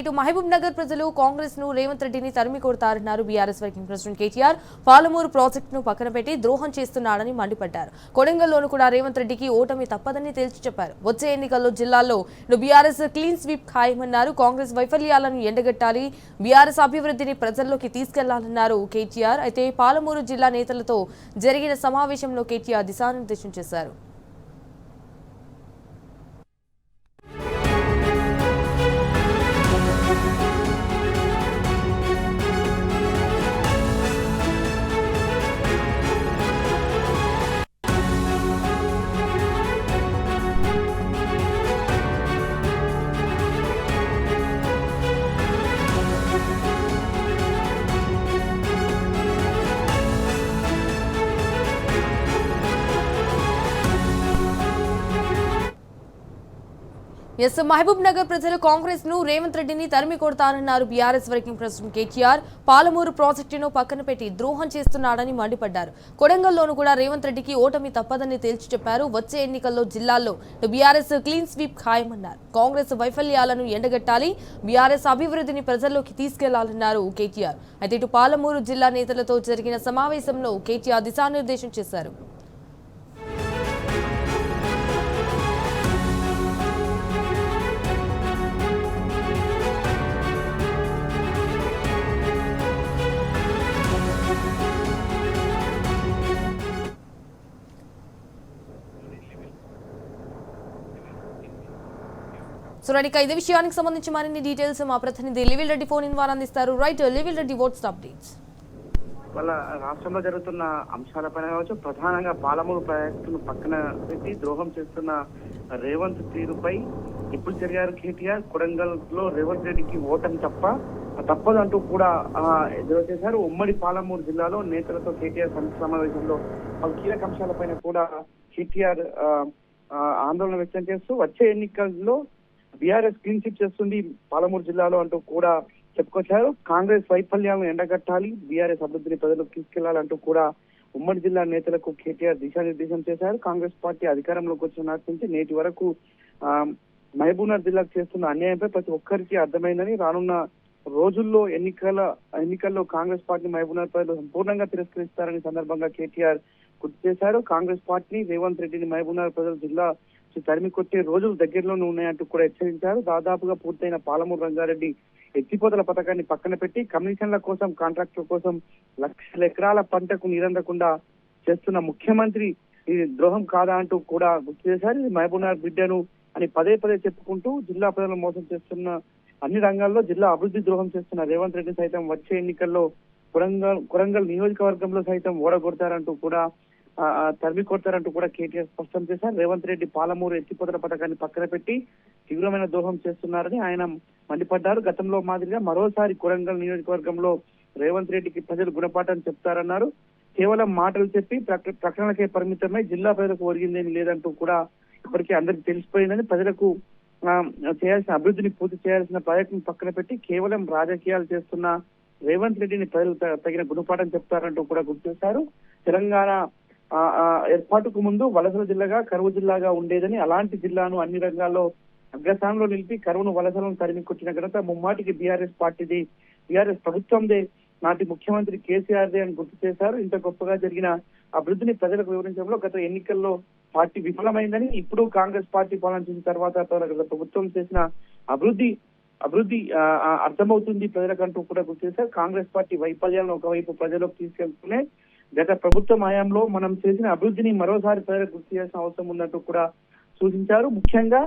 ఇటు మహబూబ్ నగర్ ప్రజలు కాంగ్రెస్ ను రేవంత్ రెడ్డిని తరిమి కొడతారన్నారు బీఆర్ఎస్ వర్కింగ్ ప్రెసిడెంట్ కేటీఆర్. పాలమూరు ప్రాజెక్టును పక్కన పెట్టి ద్రోహం చేస్తున్నాడని మండిపడ్డారు. కొడంగల్లోనూ కూడా రేవంత్ రెడ్డికి ఓటమి తప్పదని తేల్చి చెప్పారు. వచ్చే ఎన్నికల్లో జిల్లాల్లో బీఆర్ఎస్ క్లీన్ స్వీప్ ఖాయమన్నారు. కాంగ్రెస్ వైఫల్యాలను ఎండగట్టాలి, బీఆర్ఎస్ అభివృద్ధిని ప్రజల్లోకి తీసుకెళ్లాలన్నారు కేటీఆర్. అయితే పాలమూరు జిల్లా నేతలతో జరిగిన సమావేశంలో కేటీఆర్ దిశానిర్దేశం చేశారు. మహబూబ్ నగర్ ప్రజలు కాంగ్రెస్ ను రేవంత్ రెడ్డిని తరిమి కొడతారన్నారు బీఆర్ఎస్ వర్కింగ్ ప్రెసిడెంట్ కేటీఆర్. పాలమూరు ప్రాజెక్టును పక్కన పెట్టి ద్రోహం చేస్తున్నాడని మండిపడ్డారు. కొడంగల్లోనూ కూడా రేవంత్ రెడ్డికి ఓటమి తప్పదని తేల్చి చెప్పారు. వచ్చే ఎన్నికల్లో జిల్లాల్లో బీఆర్ఎస్ క్లీన్ స్వీప్ ఖాయమన్నారు. కాంగ్రెస్ వైఫల్యాలను ఎండగట్టాలి, బీఆర్ఎస్ అభివృద్ధిని ప్రజల్లోకి తీసుకెళ్లాలన్నారు కేటీఆర్. అయితే ఇటు పాలమూరు జిల్లా నేతలతో జరిగిన సమావేశంలో కేటీఆర్ దిశానిర్దేశం చేశారు. ఇదే విషయానికి సంబంధించి మరిన్ని డీటెయిల్స్ మా ప్రతినిధి లివిల్ రెడ్డి ఫోన్ ఇన్ ద్వారా అందిస్తారు. రైట్ లివిల్ రెడ్డి, వాట్స్ అప్డేట్స్? వాళ్ళ రాష్ట్రంలో జరుగుతున్న అంశాలపైన కావచ్చు, ప్రధానంగా పాలమూరు ప్రాజెక్టును పక్కన పెట్టి ద్రోహం చేస్తున్న రేవంత్ తీరుపై ఇప్పుడు జరిగారు కేటీఆర్. కొడంగల్ లో రేవంత్ రెడ్డికి ఓటమి తప్పదంటూ కూడా ఎదురు చేశారు. ఉమ్మడి పాలమూరు జిల్లాలో నేతలతో కేటీఆర్ సమావేశంలో పలు కీలక అంశాలపైన కూడా కేటీఆర్ ఆందోళన వ్యక్తం చేస్తూ వచ్చే ఎన్నికల్లో బీఆర్ఎస్ క్లీన్ స్వీప్ చేస్తుంది పాలమూరు జిల్లాలో అంటూ కూడా చెప్పుకొచ్చారు. కాంగ్రెస్ వైఫల్యాలను ఎండగట్టాలి, బీఆర్ఎస్ అభివృద్ధిని ప్రజలకు తీసుకెళ్లాలంటూ కూడా ఉమ్మడి జిల్లా నేతలకు కేటీఆర్ దిశానిర్దేశం చేశారు. కాంగ్రెస్ పార్టీ అధికారంలోకి వచ్చిన నాటి నుంచి నేటి వరకు మహబూబ్నగర్ జిల్లాకు చేస్తున్న అన్యాయంపై ప్రతి ఒక్కరికి అర్థమైందని, రానున్న రోజుల్లో ఎన్నికల్లో కాంగ్రెస్ పార్టీ మహబూబ్నగర్ ప్రజలు సంపూర్ణంగా తిరస్కరిస్తారని సందర్భంగా కేటీఆర్ గుర్తు చేశారు. కాంగ్రెస్ పార్టీని రేవంత్ రెడ్డిని మహబూబ్నగర్ ప్రజలు జిల్లా తరిమి కొట్టే రోజులు దగ్గరలోనే ఉన్నాయంటూ కూడా హెచ్చరించారు. దాదాపుగా పూర్తయిన పాలమూరు రంగారెడ్డి ఎత్తిపోతల పథకాన్ని పక్కన పెట్టి కమిషన్ల కోసం, కాంట్రాక్టుల కోసం లక్షల ఎకరాల పంటకు నీరందకుండా చేస్తున్న ముఖ్యమంత్రి ఇది ద్రోహం కాదా అంటూ కూడా గుర్తు చేశారు. మహబూబ్నగర్ బిడ్డను అని పదే చెప్పుకుంటూ జిల్లా ప్రజలను మోసం చేస్తున్న అన్ని రంగాల్లో జిల్లా అభివృద్ధి ద్రోహం చేస్తున్న రేవంత్ రెడ్డి సైతం వచ్చే ఎన్నికల్లో కొరంగల్ నియోజకవర్గంలో సైతం ఓడగొడతారంటూ కూడా తరిమి కొడతారంటూ కూడా కేటీఆర్ స్పష్టం చేశారు. రేవంత్ రెడ్డి పాలమూరు ఎత్తిపోతల పథకాన్ని పక్కన పెట్టి తీవ్రమైన ద్రోహం చేస్తున్నారని ఆయన మండిపడ్డారు. గతంలో మాదిరిగా మరోసారి కొరంగల్ నియోజకవర్గంలో రేవంత్ రెడ్డికి ప్రజలు గుణపాఠం చెప్తారన్నారు. కేవలం మాటలు చెప్పి ప్రకటనలకే పరిమితమై జిల్లా ప్రజలకు ఒరిగిందేమి లేదంటూ కూడా ఇప్పటికే అందరికి తెలిసిపోయిందని, ప్రజలకు చేయాల్సిన అభివృద్ధిని పూర్తి చేయాల్సిన ప్రాజెక్టును పక్కన పెట్టి కేవలం రాజకీయాలు చేస్తున్న రేవంత్ రెడ్డిని ప్రజలు తగిన గుణపాఠం చెప్తారంటూ కూడా గుర్తు చేశారు. తెలంగాణ ఏర్పాటుకు ముందు వలసల జిల్లాగా, కరువు జిల్లాగా ఉండేదని, అలాంటి జిల్లాను అన్ని రంగాల్లో అగ్రస్థానంలో నిలిపి కరువును, వలసలను తరిమి కొట్టిన ఘనత ముమ్మాటికి బీఆర్ఎస్ పార్టీది, బీఆర్ఎస్ ప్రభుత్వందే, నాటి ముఖ్యమంత్రి కేసీఆర్దే అని గుర్తు చేశారు. ఇంత గొప్పగా జరిగిన అభివృద్ధిని ప్రజలకు వివరించడంలో గత ఎన్నికల్లో పార్టీ విఫలమైందని, ఇప్పుడు కాంగ్రెస్ పార్టీ పాలన తర్వాత ప్రభుత్వం చేసిన అభివృద్ధి అర్థమవుతుంది ప్రజలకంటూ కూడా గుర్తు చేశారు. కాంగ్రెస్ పార్టీ వైఫల్యాలను ఒకవైపు ప్రజలకు తీసుకెళ్తూనే గత ప్రభుత్వం హయాంలో మనం చేసిన అభివృద్ధిని మరోసారి ప్రజలకు గుర్తు చేయాల్సిన అవసరం ఉందంటూ కూడా సూచించారు. ముఖ్యంగా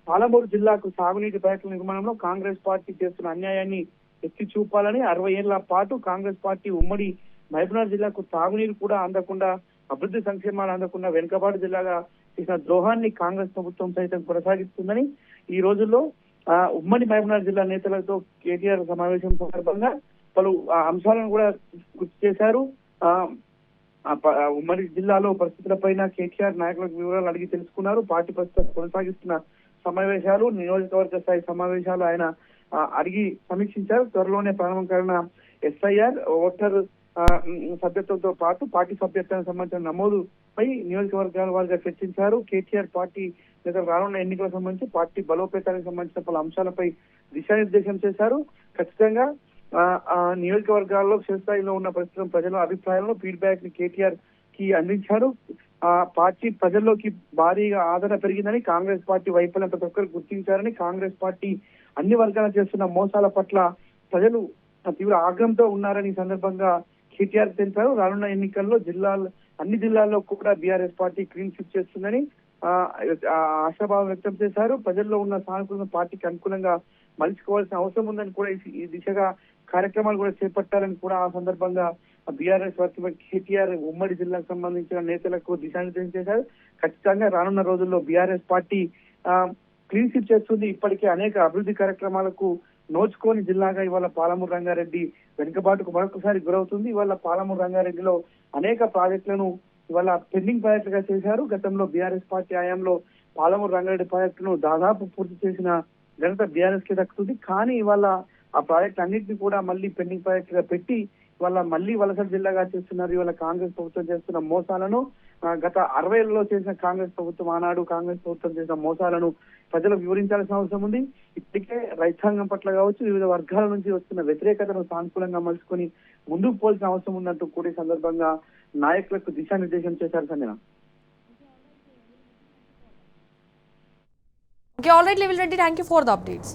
పాలమూరు జిల్లాకు సాగునీటి ప్రాజెక్టుల నిర్మాణంలో కాంగ్రెస్ పార్టీ చేస్తున్న అన్యాయాన్ని ఎత్తి చూపాలని, 60 ఏళ్ల పాటు కాంగ్రెస్ పార్టీ ఉమ్మడి మహబూబ్నగర్ జిల్లాకు తాగునీరు కూడా అందకుండా, అభివృద్ధి సంక్షేమాలు అందకుండా వెనుకబాటు జిల్లాగా చేసిన ద్రోహాన్ని కాంగ్రెస్ ప్రభుత్వం సైతం కొనసాగిస్తుందని, ఈ రోజుల్లో ఉమ్మడి మహబూబ్నగర్ జిల్లా నేతలతో కేటీఆర్ సమావేశం సందర్భంగా పలు అంశాలను కూడా గుర్తు చేశారు. ఉమ్మడి జిల్లాలో పరిస్థితులపైన కేటీఆర్ నాయకులకు వివరాలు అడిగి తెలుసుకున్నారు. పార్టీ ప్రస్తుతం కొనసాగిస్తున్న సమావేశాలు, నియోజకవర్గ స్థాయి సమావేశాలు ఆయన అడిగి సమీక్షించారు. త్వరలోనే ప్రారంభం కానున్న ఎస్ఐఆర్, ఓటర్ సభ్యత్వంతో పాటు పార్టీ సభ్యత్వానికి సంబంధించిన నమోదుపై నియోజకవర్గాల వారిగా చర్చించారు. కేటీఆర్ పార్టీ లేదా రానున్న ఎన్నికలకు సంబంధించి పార్టీ బలోపేతానికి సంబంధించిన పలు అంశాలపై దిశానిర్దేశం చేశారు. ఖచ్చితంగా నియోజకవర్గాల్లో క్షేత్రస్థాయిలో ఉన్న ప్రస్తుతం ప్రజల అభిప్రాయాలను ఫీడ్బ్యాక్ ని కేటీఆర్ కి అందించారు. ఆ పార్టీ ప్రజల్లోకి భారీగా ఆదరణ పెరిగిందని, కాంగ్రెస్ పార్టీ వైఫల్యం ప్రతి ఒక్కరు గుర్తించారని, కాంగ్రెస్ పార్టీ అన్ని వర్గాలు చేస్తున్న మోసాల పట్ల ప్రజలు తీవ్ర ఆగ్రహంతో ఉన్నారని ఈ సందర్భంగా కేటీఆర్ తెలిపారు. రానున్న ఎన్నికల్లో అన్ని జిల్లాల్లో కూడా బీఆర్ఎస్ పార్టీ క్లీన్ స్వీప్ చేస్తుందని ఆశాభావం వ్యక్తం చేశారు. ప్రజల్లో ఉన్న సానుకూల పార్టీకి అనుకూలంగా మలుచుకోవాల్సిన అవసరం ఉందని కూడా ఈ దిశగా కార్యక్రమాలు కూడా చేపట్టాలని కూడా ఆ సందర్భంగా బీఆర్ఎస్ వర్కింగ్ కేటీఆర్ ఉమ్మడి జిల్లాకు సంబంధించిన నేతలకు దిశానిర్దేశం చేశారు. ఖచ్చితంగా రానున్న రోజుల్లో బీఆర్ఎస్ పార్టీ క్లీన్ స్వీప్ చేస్తుంది. ఇప్పటికే అనేక అభివృద్ధి కార్యక్రమాలకు నోచుకోని జిల్లాగా ఇవాళ పాలమూరు రంగారెడ్డి వెనుకబాటుకు మరొకసారి గురవుతుంది. ఇవాళ పాలమూరు రంగారెడ్డిలో అనేక ప్రాజెక్టులను ఇవాళ పెండింగ్ ప్రాజెక్టుగా చేశారు. గతంలో బీఆర్ఎస్ పార్టీ హయాంలో పాలమూరు రంగారెడ్డి ప్రాజెక్టును దాదాపు పూర్తి చేసిన ఘనత బీఆర్ఎస్ కి దక్కుతుంది. కానీ ఇవాళ ఆ ప్రాజెక్ట్ అన్నింటినీ కూడా మళ్ళీ పెండింగ్ ప్రాజెక్టుగా పెట్టి ఇవాళ మళ్ళీ వలస జిల్లాగా చేస్తున్నారు. ఇవాళ కాంగ్రెస్ ప్రభుత్వం చేస్తున్న మోసాలను, గత 60 చేసిన కాంగ్రెస్ ప్రభుత్వం, ఆనాడు కాంగ్రెస్ ప్రభుత్వం చేసిన మోసాలను ప్రజలకు వివరించాల్సిన అవసరం ఉంది. ఇప్పటికే రైతాంగం పట్ల కావచ్చు, వివిధ వర్గాల నుంచి వస్తున్న వ్యతిరేకతను సానుకూలంగా మలుచుకొని ముందుకు పోల్సిన అవసరం ఉందంటూ కూడా ఈ సందర్భంగా నాయకులకు దిశానిర్దేశం చేశారు. Sanjana. Okay, all right, Level 20. Thank you for the updates.